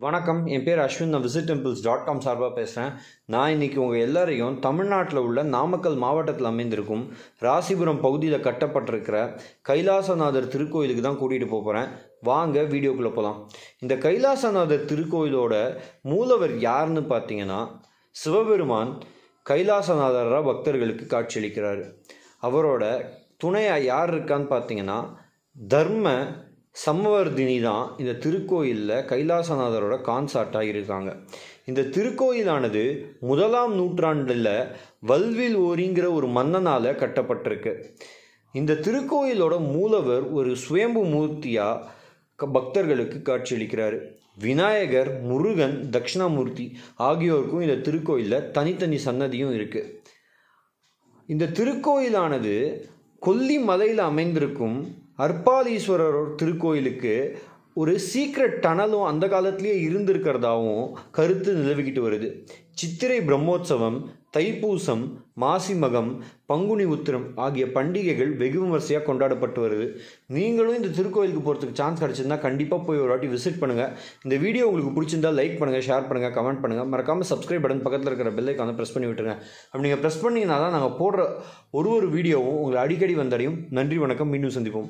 வணக்கம், என் பேர் அஸ்வின். நான் visittemples.com சார்பாக பேசுகிறேன். நான் இன்றைக்கி உங்கள் எல்லாரையும் தமிழ்நாட்டில் உள்ள நாமக்கல் மாவட்டத்தில் அமைந்திருக்கும் ராசிபுரம் பகுதியில் கட்டப்பட்டிருக்கிற கைலாசநாதர் திருக்கோயிலுக்கு தான் கூட்டிகிட்டு போகிறேன். வாங்க வீடியோக்குள்ளே போகலாம். இந்த கைலாசநாதர் திருக்கோயிலோட மூலவர் யாருன்னு பார்த்தீங்கன்னா, சிவபெருமான் கைலாசநாதராக பக்தர்களுக்கு காட்சியளிக்கிறார். அவரோட துணையாக யார் இருக்கான்னு பார்த்தீங்கன்னா, தர்ம சமவர்தினி தான் இந்த திருக்கோயிலில் கைலாசநாதரோட கான்சார்ட்டாக இருக்காங்க. இந்த திருக்கோயிலானது 1ஆம் நூற்றாண்டில் வல்வில் ஓரிங்கிற ஒரு மன்னனால் கட்டப்பட்டிருக்கு. இந்த திருக்கோயிலோட மூலவர் ஒரு சுயம்பு மூர்த்தியாக பக்தர்களுக்கு காட்சியளிக்கிறார். விநாயகர், முருகன், தட்சிணாமூர்த்தி ஆகியோருக்கும் இந்த திருக்கோயிலில் தனித்தனி சன்னதியும் இருக்குது. இந்த திருக்கோயிலானது கொல்லிமலையில் அமைந்திருக்கும் அர்பாலீஸ்வரர் திருக்கோயிலுக்கு ஒரு சீக்ரெட் டனலும் அந்த காலத்திலேயே இருந்திருக்கிறதாவும் கருத்து நிலவிக்கிட்டு வருது. சித்திரை பிரம்மோற்சவம், தைப்பூசம், மாசிமகம், பங்குனி உத்திரம் ஆகிய பண்டிகைகள் வெகு விமர்சையாக கொண்டாடப்பட்டு வருது. நீங்களும் இந்த திருக்கோயிலுக்கு போகிறதுக்கு சான்ஸ் கிடச்சிருந்தா கண்டிப்பாக போய் ஒரு வாட்டி விசிட் பண்ணுங்கள். இந்த வீடியோ உங்களுக்கு பிடிச்சிருந்தா லைக் பண்ணுங்கள், ஷேர் பண்ணுங்கள், கமெண்ட் பண்ணுங்கள். மறக்காமல் சப்ஸ்கிரைப் பட்டன் பக்கத்தில் இருக்கிற பெல் ஐக்கானை ப்ரெஸ் பண்ணி விட்டுருங்க. அப்படி நீங்கள் ப்ரெஸ் பண்ணிங்கன்னா தான் நாங்கள் போடுற ஒரு வீடியோவும் உங்களை அடிக்கடி வந்தடையும். நன்றி, வணக்கம், மீண்டும் சந்திப்போம்.